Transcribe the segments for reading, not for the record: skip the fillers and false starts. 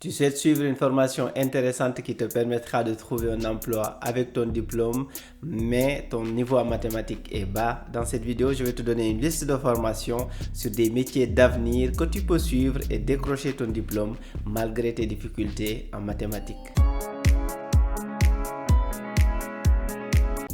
Tu souhaites suivre une formation intéressante qui te permettra de trouver un emploi avec ton diplôme, mais ton niveau en mathématiques est bas. Dans cette vidéo, je vais te donner une liste de formations sur des métiers d'avenir que tu peux suivre et décrocher ton diplôme malgré tes difficultés en mathématiques.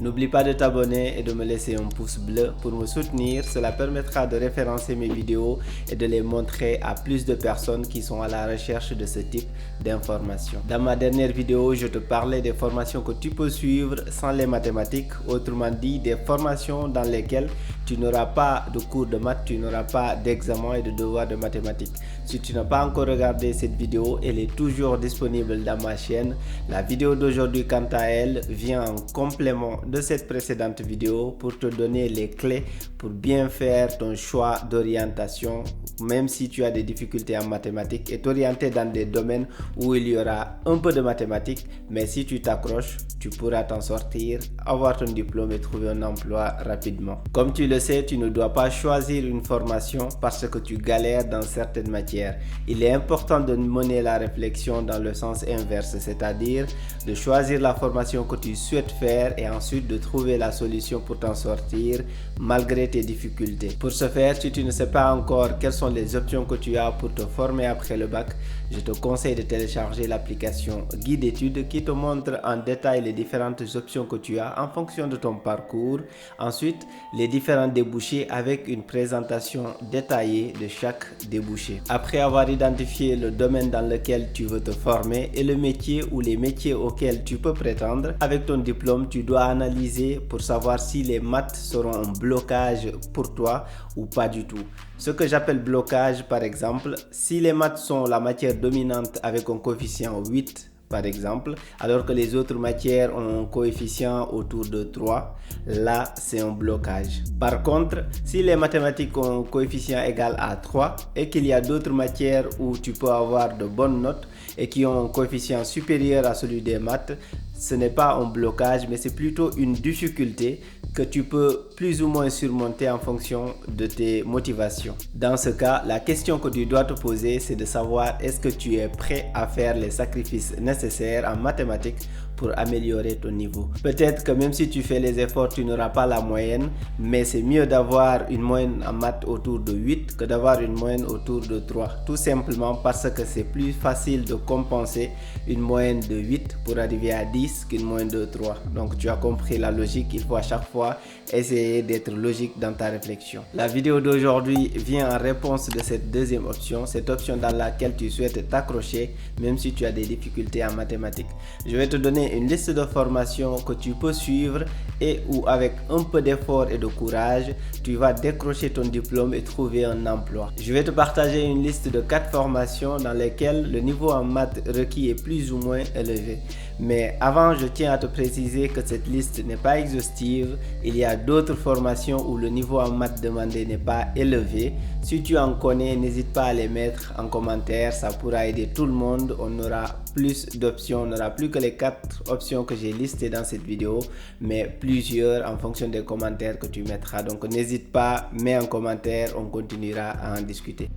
N'oublie pas de t'abonner et de me laisser un pouce bleu pour me soutenir. Cela permettra de référencer mes vidéos et de les montrer à plus de personnes qui sont à la recherche de ce type d'informations. Dans ma dernière vidéo, je te parlais des formations que tu peux suivre sans les mathématiques. Autrement dit, des formations dans lesquelles tu n'auras pas de cours de maths, tu n'auras pas d'examen et de devoirs de mathématiques. Si tu n'as pas encore regardé cette vidéo, elle est toujours disponible dans ma chaîne. La vidéo d'aujourd'hui, quant à elle, vient en complément de cette précédente vidéo pour te donner les clés pour bien faire ton choix d'orientation, même si tu as des difficultés en mathématiques, et t'orienter dans des domaines où il y aura un peu de mathématiques, mais si tu t'accroches, tu pourras t'en sortir, avoir ton diplôme et trouver un emploi rapidement. Comme tu le sais, tu ne dois pas choisir une formation parce que tu galères dans certaines matières. Il est important de mener la réflexion dans le sens inverse, c'est-à-dire de choisir la formation que tu souhaites faire et ensuite de trouver la solution pour t'en sortir malgré tes difficultés. Pour ce faire, si tu ne sais pas encore quelles sont les options que tu as pour te former après le bac, je te conseille de télécharger l'application Guide d'études qui te montre en détail les différentes options que tu as en fonction de ton parcours. Ensuite, les différents débouchés avec une présentation détaillée de chaque débouché. Après avoir identifié le domaine dans lequel tu veux te former et le métier ou les métiers auxquels tu peux prétendre, avec ton diplôme, tu dois analyser pour savoir si les maths seront un blocage pour toi ou pas du tout. Ce que j'appelle blocage, par exemple, si les maths sont la matière dominante avec un coefficient 8, par exemple, alors que les autres matières ont un coefficient autour de 3, là c'est un blocage. Par contre, si les mathématiques ont un coefficient égal à 3 et qu'il y a d'autres matières où tu peux avoir de bonnes notes et qui ont un coefficient supérieur à celui des maths, ce n'est pas un blocage, mais c'est plutôt une difficulté que tu peux plus ou moins surmonter en fonction de tes motivations. Dans ce cas, la question que tu dois te poser, c'est de savoir est-ce que tu es prêt à faire les sacrifices nécessaires en mathématiques pour améliorer ton niveau. Peut-être que même si tu fais les efforts, tu n'auras pas la moyenne, mais c'est mieux d'avoir une moyenne en maths autour de 8 que d'avoir une moyenne autour de 3. Tout simplement parce que c'est plus facile de compenser une moyenne de 8 pour arriver à 10 qu'une moyenne de 3. Donc tu as compris la logique, il faut à chaque fois essayer d'être logique dans ta réflexion. La vidéo d'aujourd'hui vient en réponse de cette deuxième option, cette option dans laquelle tu souhaites t'accrocher même si tu as des difficultés en mathématiques. Je vais te donner une liste de formations que tu peux suivre et où avec un peu d'effort et de courage, tu vas décrocher ton diplôme et trouver un emploi. Je vais te partager une liste de 4 formations dans lesquelles le niveau en maths requis est plus ou moins élevé. Mais avant, je tiens à te préciser que cette liste n'est pas exhaustive. Il y a d'autres formations où le niveau en maths demandé n'est pas élevé. Si tu en connais, n'hésite pas à les mettre en commentaire. Ça pourra aider tout le monde. On aura plus d'options. On n'aura plus que les 4 options que j'ai listées dans cette vidéo, mais plusieurs en fonction des commentaires que tu mettras. Donc n'hésite pas, mets en commentaire. On continuera à en discuter.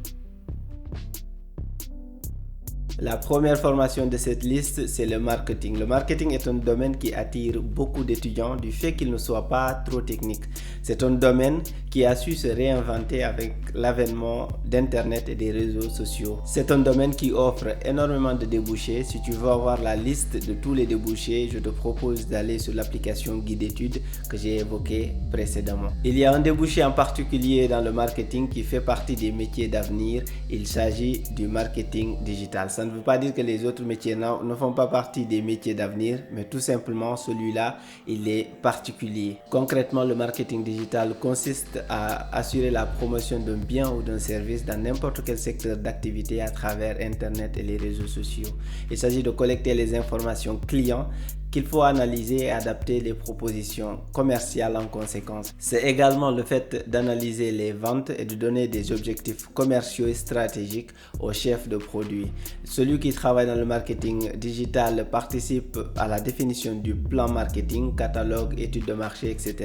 La première formation de cette liste, c'est le marketing. Le marketing est un domaine qui attire beaucoup d'étudiants du fait qu'il ne soit pas trop technique. C'est un domaine qui a su se réinventer avec l'avènement d'Internet et des réseaux sociaux. C'est un domaine qui offre énormément de débouchés. Si tu veux avoir la liste de tous les débouchés, je te propose d'aller sur l'application Guide d'études que j'ai évoquée précédemment. Il y a un débouché en particulier dans le marketing qui fait partie des métiers d'avenir. Il s'agit du marketing digital. Ça ne veut pas dire que les autres métiers ne font pas partie des métiers d'avenir, mais tout simplement celui-là, il est particulier. Concrètement, le marketing digital consiste à assurer la promotion d'un bien ou d'un service dans n'importe quel secteur d'activité à travers Internet et les réseaux sociaux. Il s'agit de collecter les informations clients qu'il faut analyser et adapter les propositions commerciales en conséquence. C'est également le fait d'analyser les ventes et de donner des objectifs commerciaux et stratégiques au chef de produit. Celui qui travaille dans le marketing digital participe à la définition du plan marketing, catalogue, études de marché, etc.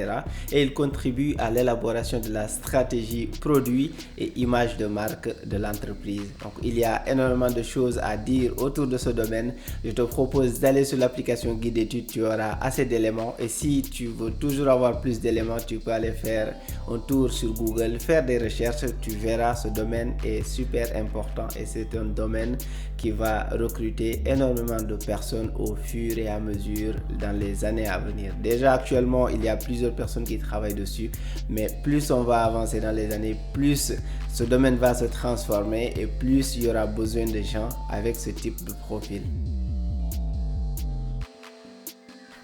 Et il contribue à l'élaboration de la stratégie produit et image de marque de l'entreprise. Donc il y a énormément de choses à dire autour de ce domaine. Je te propose d'aller sur l'application guide d'études, tu auras assez d'éléments, et si tu veux toujours avoir plus d'éléments, tu peux aller faire un tour sur Google, faire des recherches, tu verras ce domaine est super important et c'est un domaine qui va recruter énormément de personnes au fur et à mesure dans les années à venir. Déjà actuellement, il y a plusieurs personnes qui travaillent dessus, mais plus on va avancer dans les années, plus ce domaine va se transformer et plus il y aura besoin de gens avec ce type de profil.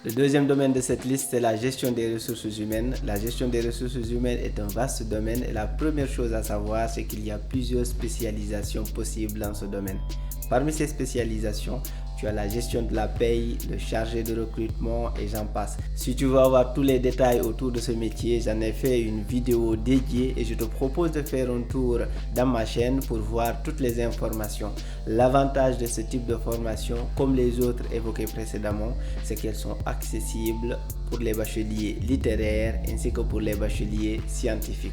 Le deuxième domaine de cette liste, c'est la gestion des ressources humaines. La gestion des ressources humaines est un vaste domaine et la première chose à savoir, c'est qu'il y a plusieurs spécialisations possibles dans ce domaine. Parmi ces spécialisations, tu as la gestion de la paye, le chargé de recrutement et j'en passe. Si tu veux avoir tous les détails autour de ce métier, j'en ai fait une vidéo dédiée et je te propose de faire un tour dans ma chaîne pour voir toutes les informations. L'avantage de ce type de formation, comme les autres évoquées précédemment, c'est qu'elles sont accessibles pour les bacheliers littéraires ainsi que pour les bacheliers scientifiques.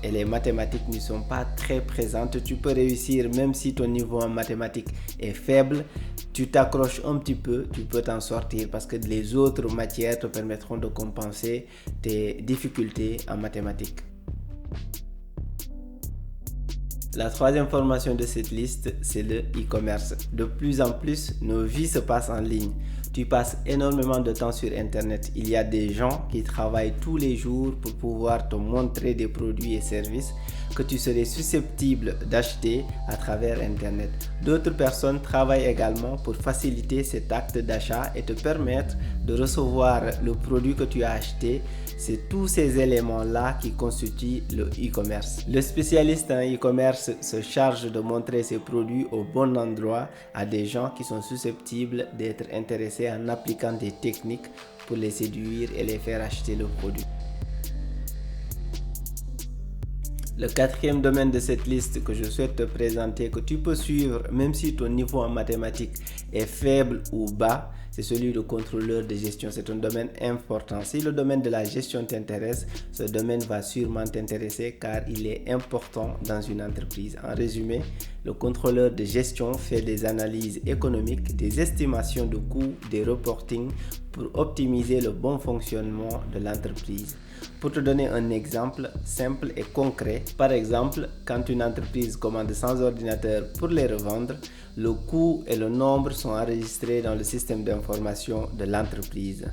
Et les mathématiques ne sont pas très présentes. Tu peux réussir même si ton niveau en mathématiques est faible. Tu t'accroches un petit peu, tu peux t'en sortir parce que les autres matières te permettront de compenser tes difficultés en mathématiques. La troisième formation de cette liste, c'est le e-commerce. De plus en plus, nos vies se passent en ligne. Tu passes énormément de temps sur Internet. Il y a des gens qui travaillent tous les jours pour pouvoir te montrer des produits et services que tu serais susceptible d'acheter à travers Internet. D'autres personnes travaillent également pour faciliter cet acte d'achat et te permettre de recevoir le produit que tu as acheté. C'est tous ces éléments-là qui constituent le e-commerce. Le spécialiste en e-commerce se charge de montrer ses produits au bon endroit à des gens qui sont susceptibles d'être intéressés en appliquant des techniques pour les séduire et les faire acheter le produit. Le quatrième domaine de cette liste que je souhaite te présenter, que tu peux suivre même si ton niveau en mathématiques est faible ou bas, c'est celui de contrôleur de gestion. C'est un domaine important. Si le domaine de la gestion t'intéresse, ce domaine va sûrement t'intéresser car il est important dans une entreprise. En résumé, le contrôleur de gestion fait des analyses économiques, des estimations de coûts, des reportings pour optimiser le bon fonctionnement de l'entreprise. Pour te donner un exemple simple et concret, par exemple, quand une entreprise commande 100 ordinateurs pour les revendre, le coût et le nombre sont enregistrés dans le système d'information de l'entreprise.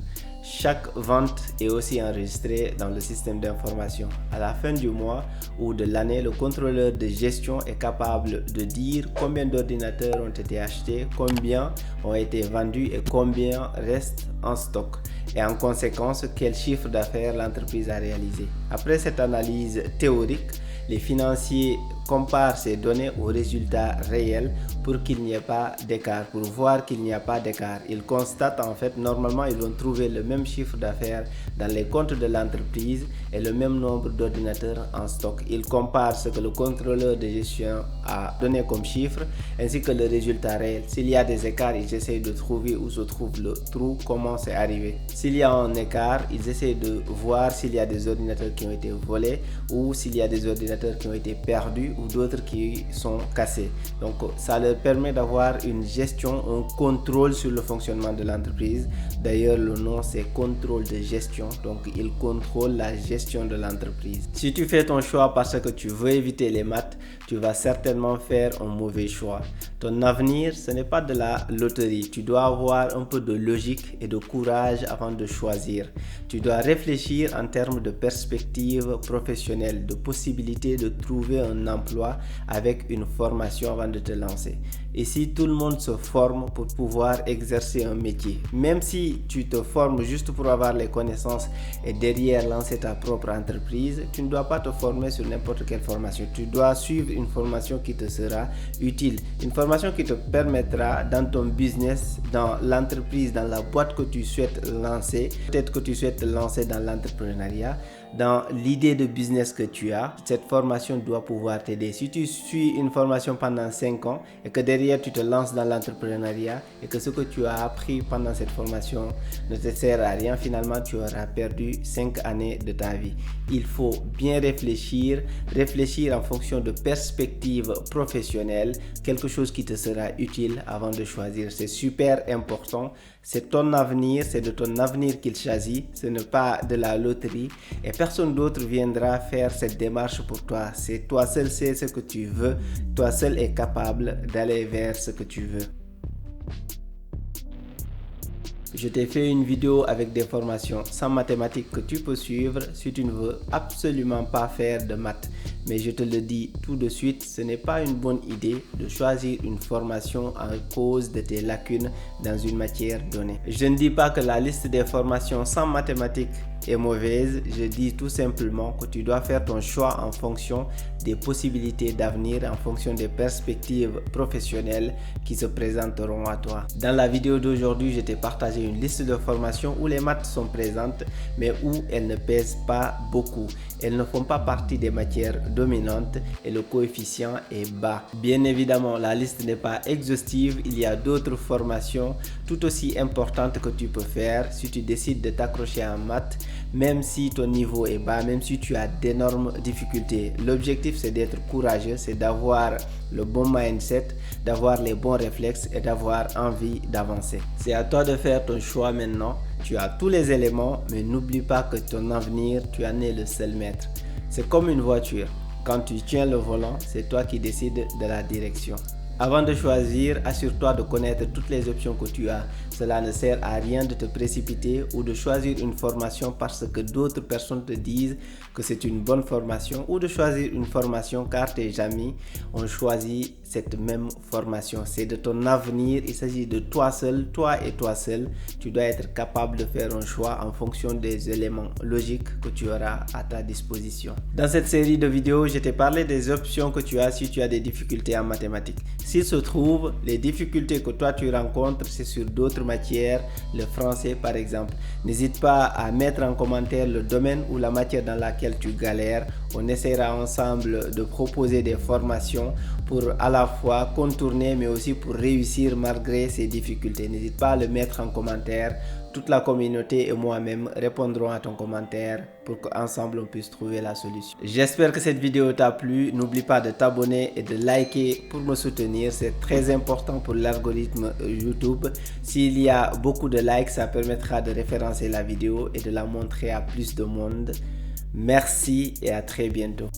Chaque vente est aussi enregistrée dans le système d'information. À la fin du mois ou de l'année, le contrôleur de gestion est capable de dire combien d'ordinateurs ont été achetés, combien ont été vendus et combien restent en stock. Et en conséquence, quel chiffre d'affaires l'entreprise a réalisé. Après cette analyse théorique, les financiers comparent ces données aux résultats réels pour qu'il n'y ait pas d'écart, pour voir qu'il n'y a pas d'écart. Ils constatent en fait, normalement, ils vont trouver le même chiffre d'affaires dans les comptes de l'entreprise et le même nombre d'ordinateurs en stock. Ils comparent ce que le contrôleur de gestion a donné comme chiffre ainsi que le résultat réel. S'il y a des écarts, ils essaient de trouver où se trouve le trou, comment c'est arrivé. S'il y a un écart, ils essaient de voir s'il y a des ordinateurs qui ont été volés ou s'il y a des ordinateurs qui ont été perdus ou d'autres qui sont cassés. Donc ça leur permet d'avoir une gestion, un contrôle sur le fonctionnement de l'entreprise. D'ailleurs, le nom c'est contrôle de gestion. Donc ils contrôlent la gestion de l'entreprise. Si tu fais ton choix parce que tu veux éviter les maths, tu vas certainement faire un mauvais choix. Ton avenir, ce n'est pas de la loterie. Tu dois avoir un peu de logique et de courage avant de choisir. Tu dois réfléchir en termes de perspective professionnelle, de possibilité de trouver un emploi avec une formation avant de te lancer. Ici, tout le monde se forme pour pouvoir exercer un métier. Même si tu te formes juste pour avoir les connaissances et derrière lancer ta propre entreprise, tu ne dois pas te former sur n'importe quelle formation. Tu dois suivre une formation qui te sera utile. Une formation qui te permettra dans ton business, dans l'entreprise, dans la boîte que tu souhaites lancer. Peut-être que tu souhaites te lancer dans l'entrepreneuriat, dans l'idée de business que tu as. Cette formation doit pouvoir t'aider. Si tu suis une formation pendant 5 ans et que derrière tu te lances dans l'entrepreneuriat et que ce que tu as appris pendant cette formation ne te sert à rien, finalement tu auras perdu 5 années de ta vie. Il faut bien réfléchir en fonction de perspectives professionnelles, quelque chose qui te sera utile avant de choisir. C'est super important. C'est ton avenir, c'est de ton avenir qu'il s'agit, ce n'est pas de la loterie et personne d'autre viendra faire cette démarche pour toi. C'est toi seul sais ce que tu veux, toi seul est capable d'aller vers ce que tu veux. Je t'ai fait une vidéo avec des formations sans mathématiques que tu peux suivre si tu ne veux absolument pas faire de maths. Mais je te le dis tout de suite, ce n'est pas une bonne idée de choisir une formation à cause de tes lacunes dans une matière donnée. Je ne dis pas que la liste des formations sans mathématiques est mauvaise, je dis tout simplement que tu dois faire ton choix en fonction des possibilités d'avenir, en fonction des perspectives professionnelles qui se présenteront à toi. Dans la vidéo d'aujourd'hui, je t'ai partagé une liste de formations où les maths sont présentes, mais où elles ne pèsent pas beaucoup. Elles ne font pas partie des matières dominantes et le coefficient est bas. Bien évidemment, la liste n'est pas exhaustive, il y a d'autres formations tout aussi importantes que tu peux faire si tu décides de t'accrocher en maths, même si ton niveau est bas, même si tu as d'énormes difficultés. L'objectif, c'est d'être courageux, c'est d'avoir le bon mindset, d'avoir les bons réflexes et d'avoir envie d'avancer. C'est à toi de faire ton choix maintenant. Tu as tous les éléments, mais n'oublie pas que ton avenir, tu en es le seul maître. C'est comme une voiture. Quand tu tiens le volant, c'est toi qui décides de la direction. Avant de choisir, assure-toi de connaître toutes les options que tu as. Cela ne sert à rien de te précipiter ou de choisir une formation parce que d'autres personnes te disent que c'est une bonne formation ou de choisir une formation car tes amis ont choisi cette même formation. C'est de ton avenir, il s'agit de toi seul, toi et toi seul. Tu dois être capable de faire un choix en fonction des éléments logiques que tu auras à ta disposition. Dans cette série de vidéos, je t'ai parlé des options que tu as si tu as des difficultés en mathématiques. S'il se trouve, les difficultés que toi tu rencontres, c'est sur d'autres matières, le français par exemple. N'hésite pas à mettre en commentaire le domaine ou la matière dans laquelle tu galères. On essaiera ensemble de proposer des formations pour à la fois contourner mais aussi pour réussir malgré ces difficultés. N'hésite pas à le mettre en commentaire. Toute la communauté et moi-même répondront à ton commentaire pour qu'ensemble on puisse trouver la solution. J'espère que cette vidéo t'a plu. N'oublie pas de t'abonner et de liker pour me soutenir. C'est très important pour l'algorithme YouTube. S'il y a beaucoup de likes, ça permettra de référencer la vidéo et de la montrer à plus de monde. Merci et à très bientôt.